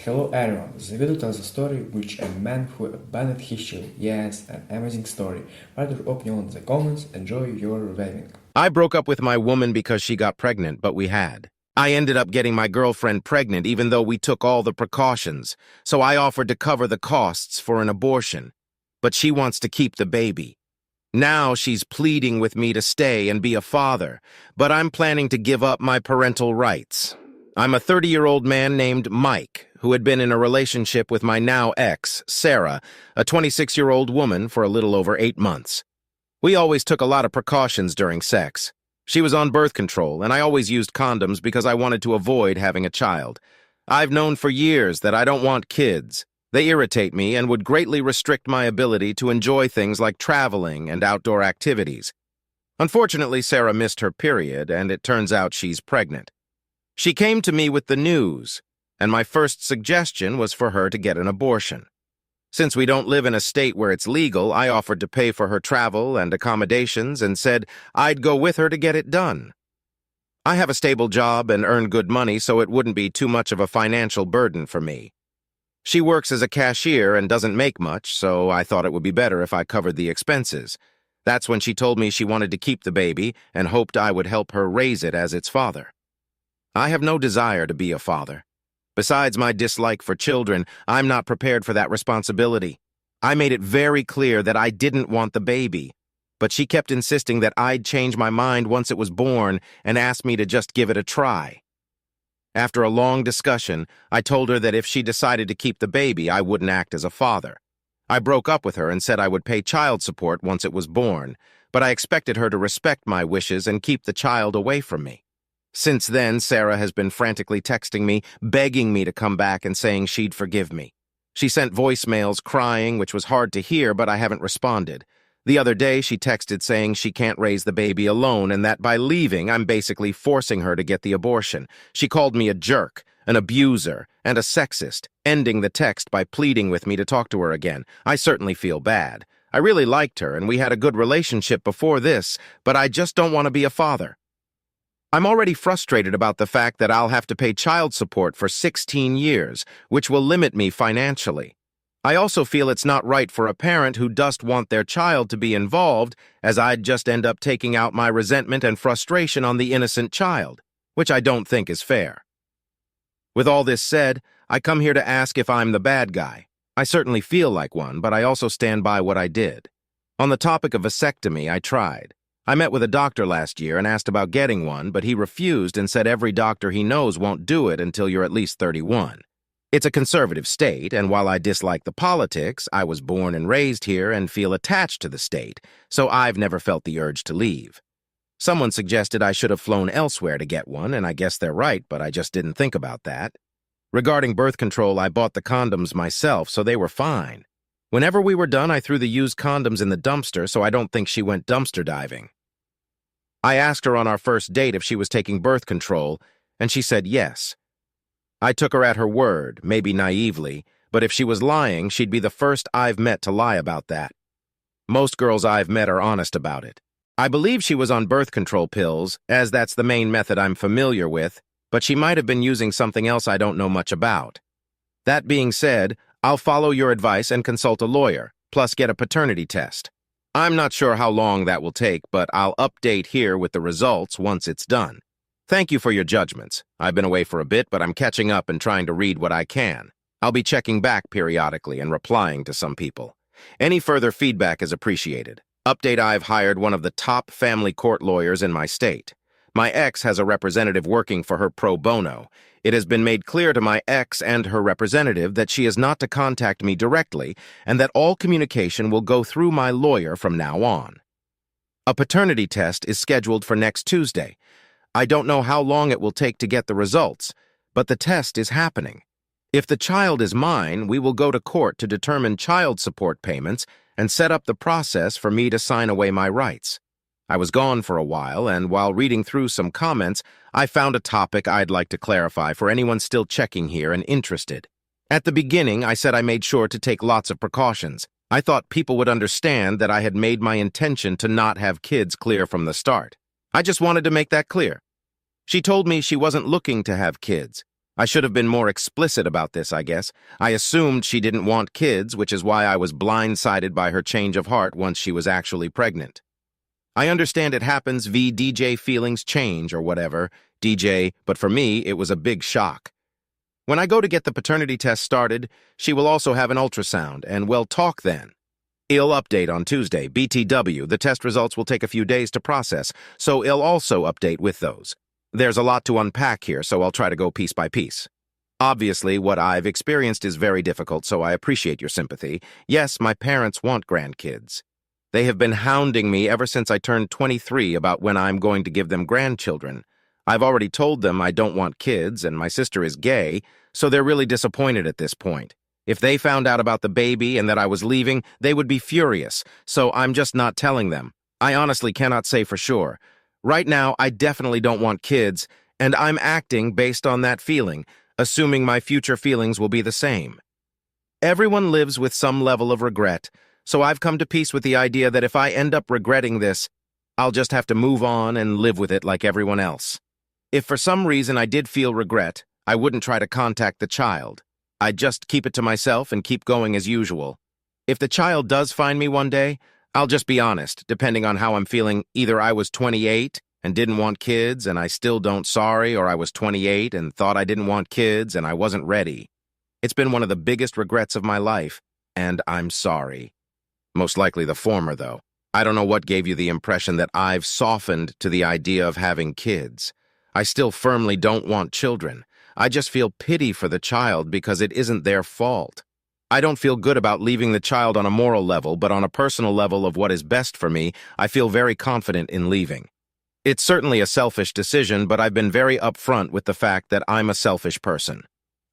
Hello everyone, the video tells a story which a man who abandoned his child. Yes, an amazing story. Write your opinion in the comments, enjoy your reviewing. I broke up with my woman because she got pregnant, but we had. I ended up getting my girlfriend pregnant even though we took all the precautions, so I offered to cover the costs for an abortion. But she wants to keep the baby. Now she's pleading with me to stay and be a father, but I'm planning to give up my parental rights. I'm a 30-year-old man named Mike, who had been in a relationship with my now ex, Sarah, a 26-year-old woman, for a little over 8 months. We always took a lot of precautions during sex. She was on birth control, and I always used condoms because I wanted to avoid having a child. I've known for years that I don't want kids. They irritate me and would greatly restrict my ability to enjoy things like traveling and outdoor activities. Unfortunately, Sarah missed her period, and it turns out she's pregnant. She came to me with the news, and my first suggestion was for her to get an abortion. Since we don't live in a state where it's legal, I offered to pay for her travel and accommodations and said I'd go with her to get it done. I have a stable job and earn good money, so it wouldn't be too much of a financial burden for me. She works as a cashier and doesn't make much, so I thought it would be better if I covered the expenses. That's when she told me she wanted to keep the baby and hoped I would help her raise it as its father. I have no desire to be a father. Besides my dislike for children, I'm not prepared for that responsibility. I made it very clear that I didn't want the baby, but she kept insisting that I'd change my mind once it was born and asked me to just give it a try. After a long discussion, I told her that if she decided to keep the baby, I wouldn't act as a father. I broke up with her and said I would pay child support once it was born, but I expected her to respect my wishes and keep the child away from me. Since then, Sarah has been frantically texting me, begging me to come back and saying she'd forgive me. She sent voicemails crying, which was hard to hear, but I haven't responded. The other day, she texted saying she can't raise the baby alone and that by leaving, I'm basically forcing her to get the abortion. She called me a jerk, an abuser, and a sexist, ending the text by pleading with me to talk to her again. I certainly feel bad. I really liked her, and we had a good relationship before this, but I just don't want to be a father. I'm already frustrated about the fact that I'll have to pay child support for 16 years, which will limit me financially. I also feel it's not right for a parent who doesn't want their child to be involved, as I'd just end up taking out my resentment and frustration on the innocent child, which I don't think is fair. With all this said, I come here to ask if I'm the bad guy. I certainly feel like one, but I also stand by what I did. On the topic of vasectomy, I tried. I met with a doctor last year and asked about getting one, but he refused and said every doctor he knows won't do it until you're at least 31. It's a conservative state, and while I dislike the politics, I was born and raised here and feel attached to the state, so I've never felt the urge to leave. Someone suggested I should have flown elsewhere to get one, and I guess they're right, but I just didn't think about that. Regarding birth control, I bought the condoms myself, so they were fine. Whenever we were done, I threw the used condoms in the dumpster, so I don't think she went dumpster diving. I asked her on our first date if she was taking birth control, and she said yes. I took her at her word, maybe naively, but if she was lying, she'd be the first I've met to lie about that. Most girls I've met are honest about it. I believe she was on birth control pills, as that's the main method I'm familiar with, but she might have been using something else I don't know much about. That being said, I'll follow your advice and consult a lawyer, plus get a paternity test. I'm not sure how long that will take, but I'll update here with the results once it's done. Thank you for your judgments. I've been away for a bit, but I'm catching up and trying to read what I can. I'll be checking back periodically and replying to some people. Any further feedback is appreciated. Update: I've hired one of the top family court lawyers in my state. My ex has a representative working for her pro bono. It has been made clear to my ex and her representative that she is not to contact me directly and that all communication will go through my lawyer from now on. A paternity test is scheduled for next Tuesday. I don't know how long it will take to get the results, but the test is happening. If the child is mine, we will go to court to determine child support payments and set up the process for me to sign away my rights. I was gone for a while, and while reading through some comments, I found a topic I'd like to clarify for anyone still checking here and interested. At the beginning, I said I made sure to take lots of precautions. I thought people would understand that I had made my intention to not have kids clear from the start. I just wanted to make that clear. She told me she wasn't looking to have kids. I should have been more explicit about this, I guess. I assumed she didn't want kids, which is why I was blindsided by her change of heart once she was actually pregnant. I understand it happens DJ feelings change or whatever, DJ, but for me, it was a big shock. When I go to get the paternity test started, she will also have an ultrasound, and we'll talk then. I'll update on Tuesday, BTW. The test results will take a few days to process, so I'll also update with those. There's a lot to unpack here, so I'll try to go piece by piece. Obviously, what I've experienced is very difficult, so I appreciate your sympathy. Yes, my parents want grandkids. They have been hounding me ever since I turned 23 about when I'm going to give them grandchildren. I've already told them I don't want kids, and my sister is gay, so they're really disappointed at this point. If they found out about the baby and that I was leaving, they would be furious, so I'm just not telling them. I honestly cannot say for sure. Right now, I definitely don't want kids, and I'm acting based on that feeling, assuming my future feelings will be the same. Everyone lives with some level of regret, so I've come to peace with the idea that if I end up regretting this, I'll just have to move on and live with it like everyone else. If for some reason I did feel regret, I wouldn't try to contact the child. I'd just keep it to myself and keep going as usual. If the child does find me one day, I'll just be honest, depending on how I'm feeling. Either I was 28 and didn't want kids and I still don't sorry, or I was 28 and thought I didn't want kids and I wasn't ready. It's been one of the biggest regrets of my life, and I'm sorry. Most likely the former, though. I don't know what gave you the impression that I've softened to the idea of having kids. I still firmly don't want children. I just feel pity for the child because it isn't their fault. I don't feel good about leaving the child on a moral level, but on a personal level of what is best for me, I feel very confident in leaving. It's certainly a selfish decision, but I've been very upfront with the fact that I'm a selfish person.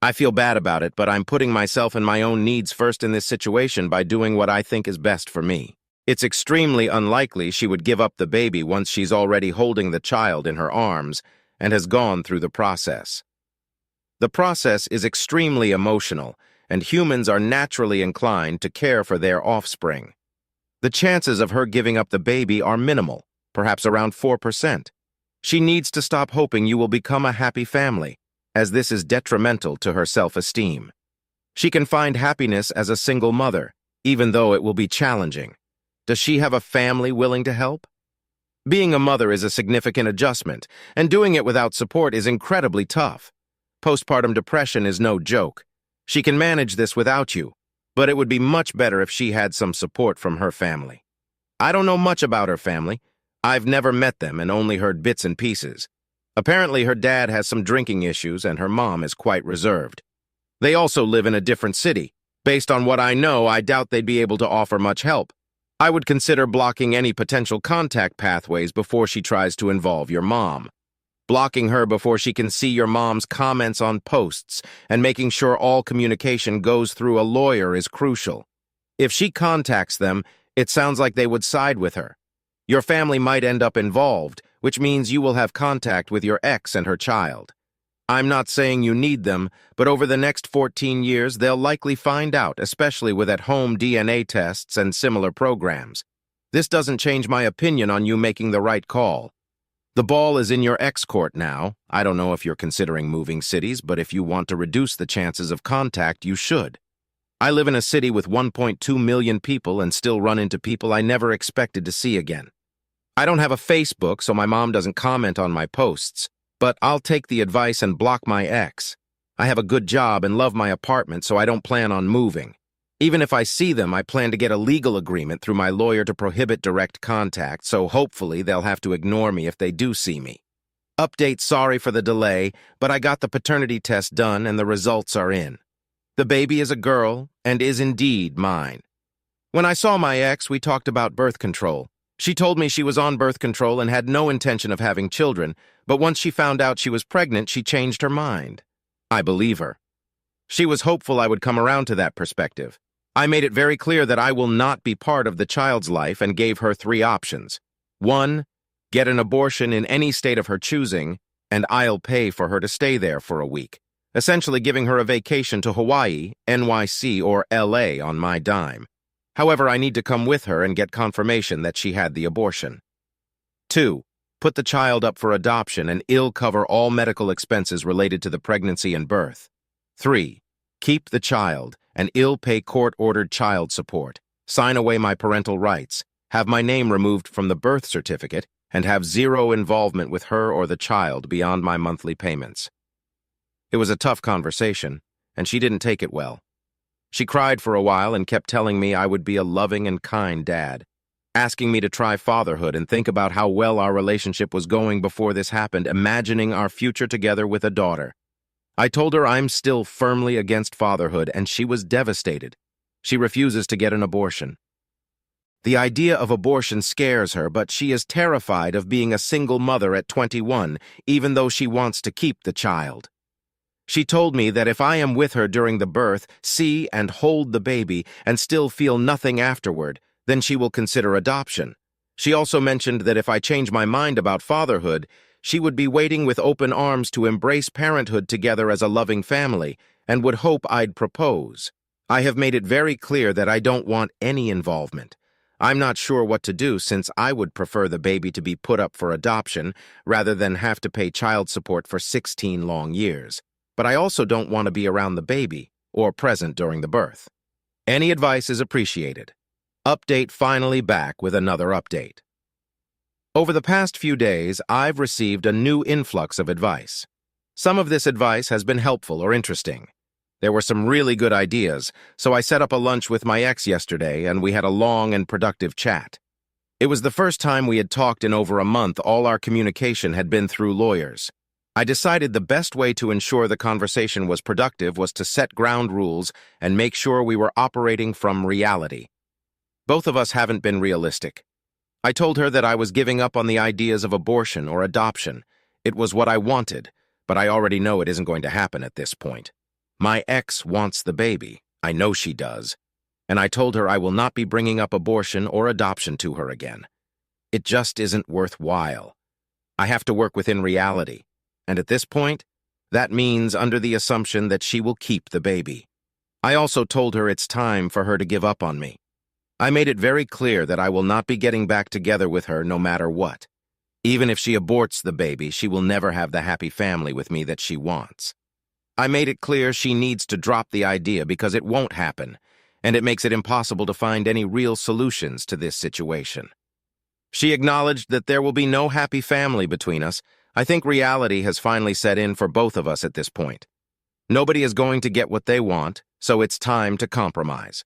I feel bad about it, but I'm putting myself and my own needs first in this situation by doing what I think is best for me. It's extremely unlikely she would give up the baby once she's already holding the child in her arms and has gone through the process. The process is extremely emotional, and humans are naturally inclined to care for their offspring. The chances of her giving up the baby are minimal, perhaps around 4%. She needs to stop hoping you will become a happy family, as this is detrimental to her self-esteem. She can find happiness as a single mother, even though it will be challenging. Does she have a family willing to help? Being a mother is a significant adjustment, and doing it without support is incredibly tough. Postpartum depression is no joke. She can manage this without you, but it would be much better if she had some support from her family. I don't know much about her family. I've never met them and only heard bits and pieces. Apparently her dad has some drinking issues and her mom is quite reserved. They also live in a different city. Based on what I know, I doubt they'd be able to offer much help. I would consider blocking any potential contact pathways before she tries to involve your mom. Blocking her before she can see your mom's comments on posts and making sure all communication goes through a lawyer is crucial. If she contacts them, it sounds like they would side with her. Your family might end up involved, which means you will have contact with your ex and her child. I'm not saying you need them, but over the next 14 years, they'll likely find out, especially with at-home DNA tests and similar programs. This doesn't change my opinion on you making the right call. The ball is in your ex-court now. I don't know if you're considering moving cities, but if you want to reduce the chances of contact, you should. I live in a city with 1.2 million people and still run into people I never expected to see again. I don't have a Facebook, so my mom doesn't comment on my posts, but I'll take the advice and block my ex. I have a good job and love my apartment, so I don't plan on moving. Even if I see them, I plan to get a legal agreement through my lawyer to prohibit direct contact, so hopefully they'll have to ignore me if they do see me. Update, sorry for the delay, but I got the paternity test done and the results are in. The baby is a girl and is indeed mine. When I saw my ex, we talked about birth control. She told me she was on birth control and had no intention of having children, but once she found out she was pregnant, she changed her mind. I believe her. She was hopeful I would come around to that perspective. I made it very clear that I will not be part of the child's life and gave her 3 options. 1, get an abortion in any state of her choosing, and I'll pay for her to stay there for a week, essentially giving her a vacation to Hawaii, NYC, or LA on my dime. However, I need to come with her and get confirmation that she had the abortion. 2, put the child up for adoption, and cover all medical expenses related to the pregnancy and birth. 3. Keep the child and pay court-ordered child support, sign away my parental rights, have my name removed from the birth certificate, and have zero involvement with her or the child beyond my monthly payments. It was a tough conversation, and she didn't take it well. She cried for a while and kept telling me I would be a loving and kind dad, asking me to try fatherhood and think about how well our relationship was going before this happened, imagining our future together with a daughter. I told her I'm still firmly against fatherhood, and she was devastated. She refuses to get an abortion. The idea of abortion scares her, but she is terrified of being a single mother at 21, even though she wants to keep the child. She told me that if I am with her during the birth, see and hold the baby, and still feel nothing afterward, then she will consider adoption. She also mentioned that if I change my mind about fatherhood, she would be waiting with open arms to embrace parenthood together as a loving family, and would hope I'd propose. I have made it very clear that I don't want any involvement. I'm not sure what to do, since I would prefer the baby to be put up for adoption rather than have to pay child support for 16 long years. But I also don't want to be around the baby or present during the birth. Any advice is appreciated. Update finally back with another update. Over the past few days, I've received a new influx of advice. Some of this advice has been helpful or interesting. There were some really good ideas, so I set up a lunch with my ex yesterday, and we had a long and productive chat. It was the first time we had talked in over a month. All our communication had been through lawyers. I decided the best way to ensure the conversation was productive was to set ground rules and make sure we were operating from reality. Both of us haven't been realistic. I told her that I was giving up on the ideas of abortion or adoption. It was what I wanted, but I already know it isn't going to happen at this point. My ex wants the baby. I know she does. And I told her I will not be bringing up abortion or adoption to her again. It just isn't worthwhile. I have to work within reality. And at this point, that means under the assumption that she will keep the baby. I also told her it's time for her to give up on me. I made it very clear that I will not be getting back together with her no matter what. Even if she aborts the baby, she will never have the happy family with me that she wants. I made it clear she needs to drop the idea because it won't happen, and it makes it impossible to find any real solutions to this situation. She acknowledged that there will be no happy family between us. I think reality has finally set in for both of us at this point. Nobody is going to get what they want, so it's time to compromise.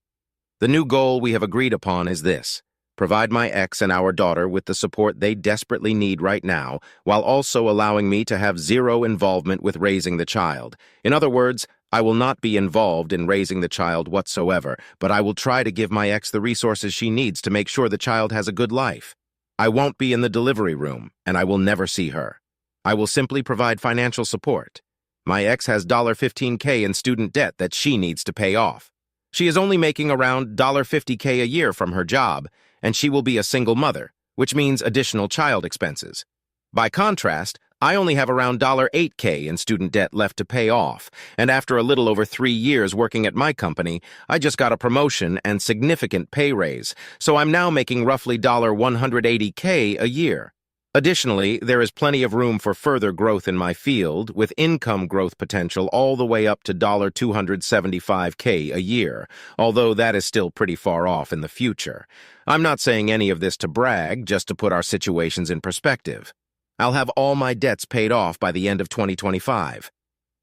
The new goal we have agreed upon is this: provide my ex and our daughter with the support they desperately need right now, while also allowing me to have zero involvement with raising the child. In other words, I will not be involved in raising the child whatsoever, but I will try to give my ex the resources she needs to make sure the child has a good life. I won't be in the delivery room, and I will never see her. I will simply provide financial support. My ex has $15K in student debt that she needs to pay off. She is only making around $50K a year from her job, and she will be a single mother, which means additional child expenses. By contrast, I only have around $8K in student debt left to pay off, and after a little over 3 years working at my company, I just got a promotion and significant pay raise, so I'm now making roughly $180K a year. Additionally, there is plenty of room for further growth in my field, with income growth potential all the way up to $275K a year, although that is still pretty far off in the future. I'm not saying any of this to brag, just to put our situations in perspective. I'll have all my debts paid off by the end of 2025.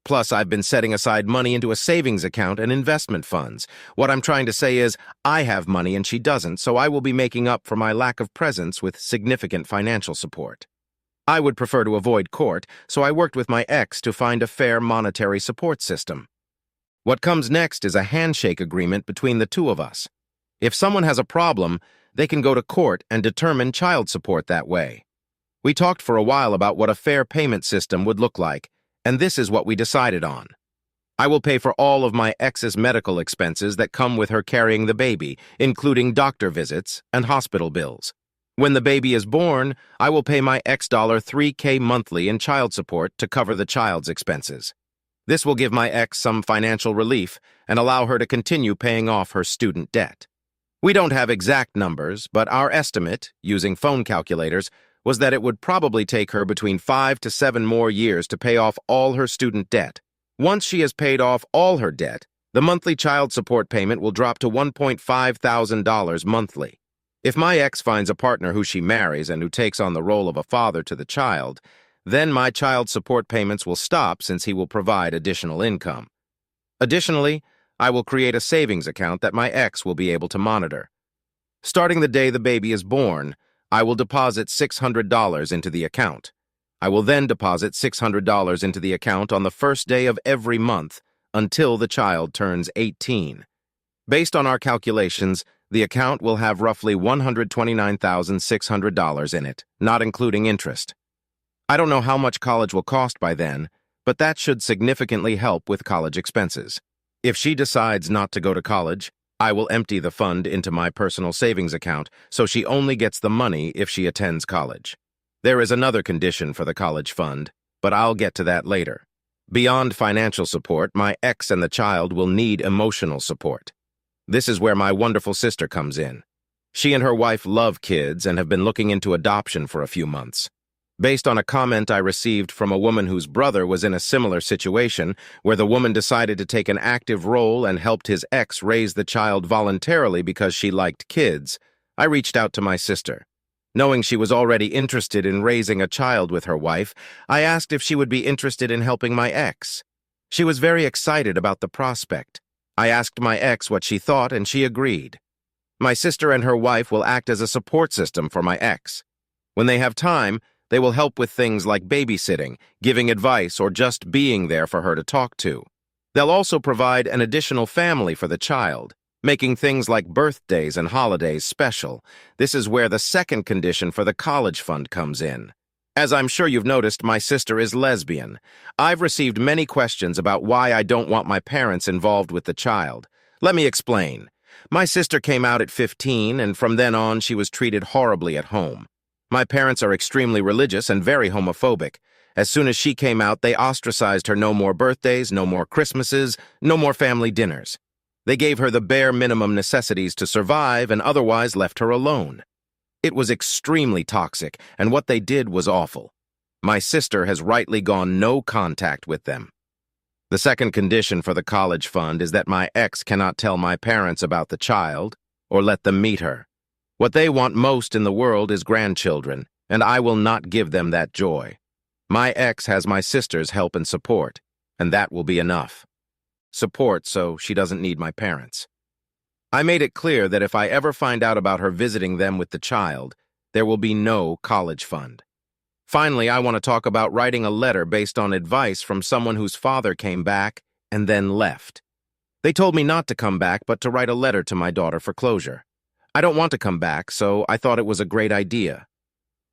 Plus, I've been setting aside money into a savings account and investment funds. What I'm trying to say is, I have money and she doesn't, so I will be making up for my lack of presence with significant financial support. I would prefer to avoid court, so I worked with my ex to find a fair monetary support system. What comes next is a handshake agreement between the two of us. If someone has a problem, they can go to court and determine child support that way. We talked for a while about what a fair payment system would look like, and this is what we decided on. I will pay for all of my ex's medical expenses that come with her carrying the baby, including doctor visits and hospital bills. When the baby is born, I will pay my ex $3K monthly in child support to cover the child's expenses. This will give my ex some financial relief and allow her to continue paying off her student debt. We don't have exact numbers, but our estimate, using phone calculators, was that it would probably take her between 5 to 7 more years to pay off all her student debt. Once she has paid off all her debt, the monthly child support payment will drop to $1.5 thousand monthly. If my ex finds a partner who she marries and who takes on the role of a father to the child, then my child support payments will stop since he will provide additional income. Additionally, I will create a savings account that my ex will be able to monitor. Starting the day the baby is born, I will deposit $600 into the account. I will then deposit $600 into the account on the first day of every month until the child turns 18. Based on our calculations, the account will have roughly $129,600 in it, not including interest. I don't know how much college will cost by then, but that should significantly help with college expenses. If she decides not to go to college, I will empty the fund into my personal savings account so she only gets the money if she attends college. There is another condition for the college fund, but I'll get to that later. Beyond financial support, my ex and the child will need emotional support. This is where my wonderful sister comes in. She and her wife love kids and have been looking into adoption for a few months. Based on a comment I received from a woman whose brother was in a similar situation, where the woman decided to take an active role and helped his ex raise the child voluntarily because she liked kids, I reached out to my sister. Knowing she was already interested in raising a child with her wife, I asked if she would be interested in helping my ex. She was very excited about the prospect. I asked my ex what she thought, and she agreed. My sister and her wife will act as a support system for my ex. When they have time, they will help with things like babysitting, giving advice, or just being there for her to talk to. They'll also provide an additional family for the child, making things like birthdays and holidays special. This is where the second condition for the college fund comes in. As I'm sure you've noticed, my sister is lesbian. I've received many questions about why I don't want my parents involved with the child. Let me explain. My sister came out at 15, and from then on she was treated horribly at home. My parents are extremely religious and very homophobic. As soon as she came out, they ostracized her. No more birthdays, no more Christmases, no more family dinners. They gave her the bare minimum necessities to survive and otherwise left her alone. It was extremely toxic, and what they did was awful. My sister has rightly gone no contact with them. The second condition for the college fund is that my ex cannot tell my parents about the child or let them meet her. What they want most in the world is grandchildren, and I will not give them that joy. My ex has my sister's help and support, and that will be enough. Support so she doesn't need my parents. I made it clear that if I ever find out about her visiting them with the child, there will be no college fund. Finally, I want to talk about writing a letter based on advice from someone whose father came back and then left. They told me not to come back, but to write a letter to my daughter for closure. I don't want to come back, so I thought it was a great idea.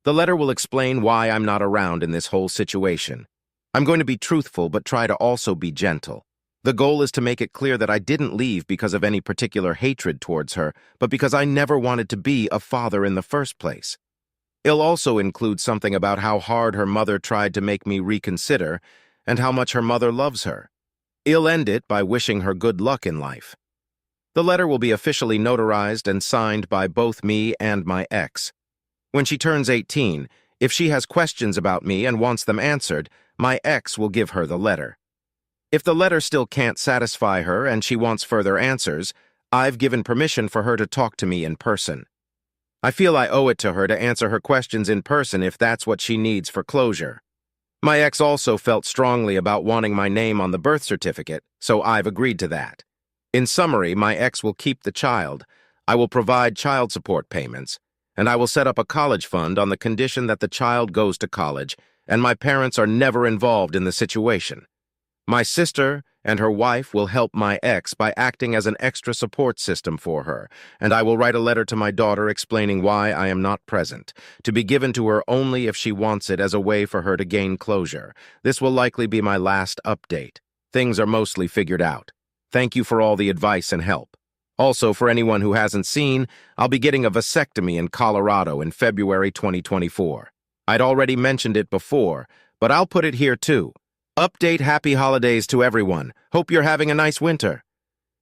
The letter will explain why I'm not around in this whole situation. I'm going to be truthful, but try to also be gentle. The goal is to make it clear that I didn't leave because of any particular hatred towards her, but because I never wanted to be a father in the first place. It'll also include something about how hard her mother tried to make me reconsider and how much her mother loves her. I'll end it by wishing her good luck in life. The letter will be officially notarized and signed by both me and my ex. When she turns 18, if she has questions about me and wants them answered, my ex will give her the letter. If the letter still can't satisfy her and she wants further answers, I've given permission for her to talk to me in person. I feel I owe it to her to answer her questions in person if that's what she needs for closure. My ex also felt strongly about wanting my name on the birth certificate, so I've agreed to that. In summary, my ex will keep the child, I will provide child support payments, and I will set up a college fund on the condition that the child goes to college and my parents are never involved in the situation. My sister and her wife will help my ex by acting as an extra support system for her, and I will write a letter to my daughter explaining why I am not present, to be given to her only if she wants it as a way for her to gain closure. This will likely be my last update. Things are mostly figured out. Thank you for all the advice and help. Also, for anyone who hasn't seen, I'll be getting a vasectomy in Colorado in February 2024. I'd already mentioned it before, but I'll put it here too. Update: happy holidays to everyone. Hope you're having a nice winter.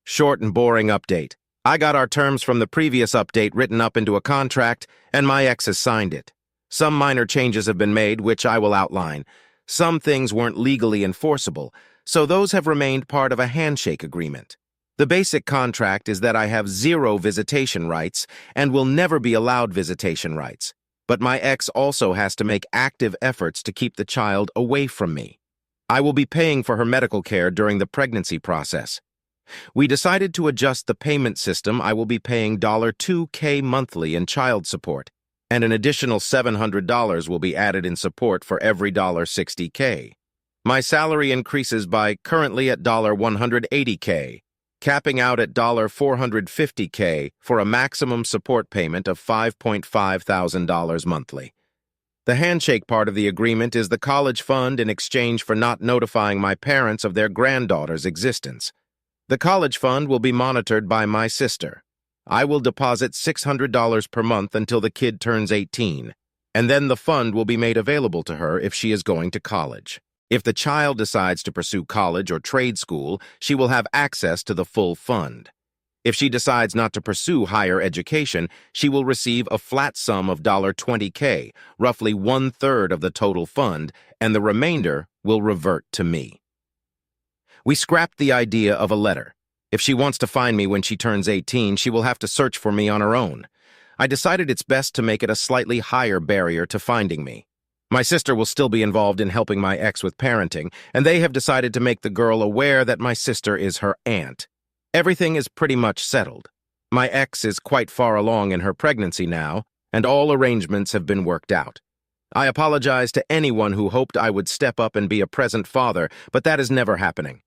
Short and boring update. I got our terms from the previous update written up into a contract, and my ex has signed it. Some minor changes have been made, which I will outline. Some things weren't legally enforceable, so those have remained part of a handshake agreement. The basic contract is that I have 0 visitation rights and will never be allowed visitation rights. But my ex also has to make active efforts to keep the child away from me. I will be paying for her medical care during the pregnancy process. We decided to adjust the payment system. I will be paying $2K monthly in child support, and an additional $700 will be added in support for every $60K. My salary increases by currently at $180K, capping out at $450K for a maximum support payment of $5,500 monthly. The handshake part of the agreement is the college fund in exchange for not notifying my parents of their granddaughter's existence. The college fund will be monitored by my sister. I will deposit $600 per month until the kid turns 18, and then the fund will be made available to her if she is going to college. If the child decides to pursue college or trade school, she will have access to the full fund. If she decides not to pursue higher education, she will receive a flat sum of $20K, roughly 1/3 of the total fund, and the remainder will revert to me. We scrapped the idea of a letter. If she wants to find me when she turns 18, she will have to search for me on her own. I decided it's best to make it a slightly higher barrier to finding me. My sister will still be involved in helping my ex with parenting, and they have decided to make the girl aware that my sister is her aunt. Everything is pretty much settled. My ex is quite far along in her pregnancy now, and all arrangements have been worked out. I apologize to anyone who hoped I would step up and be a present father, but that is never happening.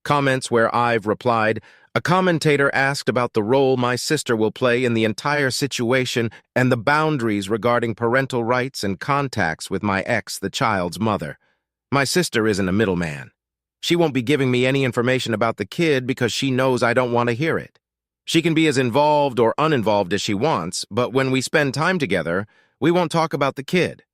Comments where I've replied, a commentator asked about the role my sister will play in the entire situation and the boundaries regarding parental rights and contacts with my ex, the child's mother. My sister isn't a middleman. She won't be giving me any information about the kid because she knows I don't want to hear it. She can be as involved or uninvolved as she wants, but when we spend time together, we won't talk about the kid.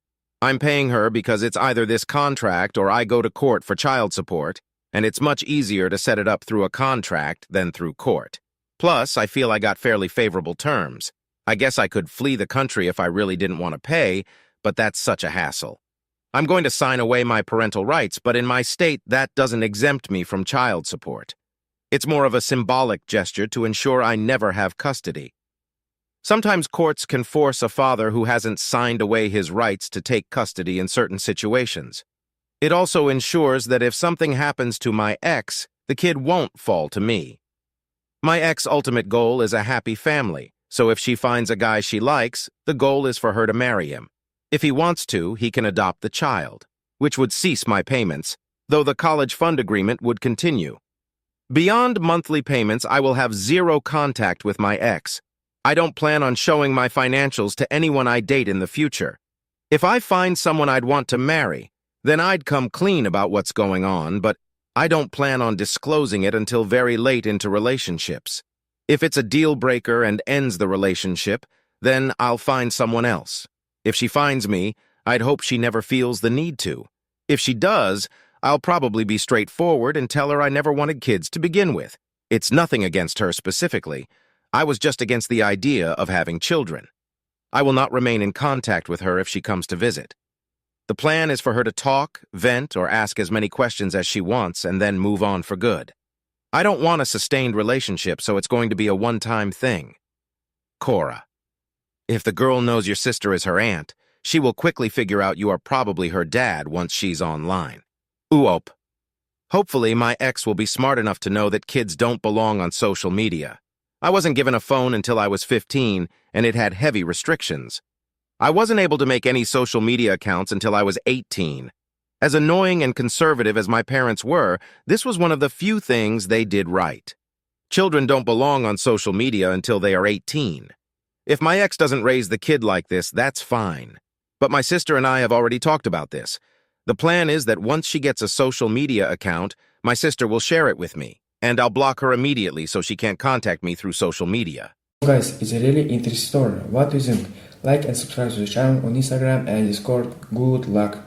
I'm paying her because it's either this contract or I go to court for child support, and it's much easier to set it up through a contract than through court. Plus, I feel I got fairly favorable terms. I guess I could flee the country if I really didn't want to pay, but that's such a hassle. I'm going to sign away my parental rights, but in my state, that doesn't exempt me from child support. It's more of a symbolic gesture to ensure I never have custody. Sometimes courts can force a father who hasn't signed away his rights to take custody in certain situations. It also ensures that if something happens to my ex, the kid won't fall to me. My ex's ultimate goal is a happy family, so if she finds a guy she likes, the goal is for her to marry him. If he wants to, he can adopt the child, which would cease my payments, though the college fund agreement would continue. Beyond monthly payments, I will have 0 contact with my ex. I don't plan on showing my financials to anyone I date in the future. If I find someone I'd want to marry, then I'd come clean about what's going on, but I don't plan on disclosing it until very late into relationships. If it's a deal breaker and ends the relationship, then I'll find someone else. If she finds me, I'd hope she never feels the need to. If she does, I'll probably be straightforward and tell her I never wanted kids to begin with. It's nothing against her specifically. I was just against the idea of having children. I will not remain in contact with her if she comes to visit. The plan is for her to talk, vent, or ask as many questions as she wants and then move on for good. I don't want a sustained relationship, so it's going to be a one-time thing. Cora. If the girl knows your sister is her aunt, she will quickly figure out you are probably her dad once she's online. Uop. Hopefully, my ex will be smart enough to know that kids don't belong on social media. I wasn't given a phone until I was 15, and it had heavy restrictions. I wasn't able to make any social media accounts until I was 18. As annoying and conservative as my parents were, this was one of the few things they did right. Children don't belong on social media until they are 18. If my ex doesn't raise the kid like this, that's fine. But my sister and I have already talked about this. The plan is that once she gets a social media account, my sister will share it with me, and I'll block her immediately so she can't contact me through social media. Guys, it's a really interesting story. What do you think? Like and subscribe to the channel on Instagram and Discord. Good luck!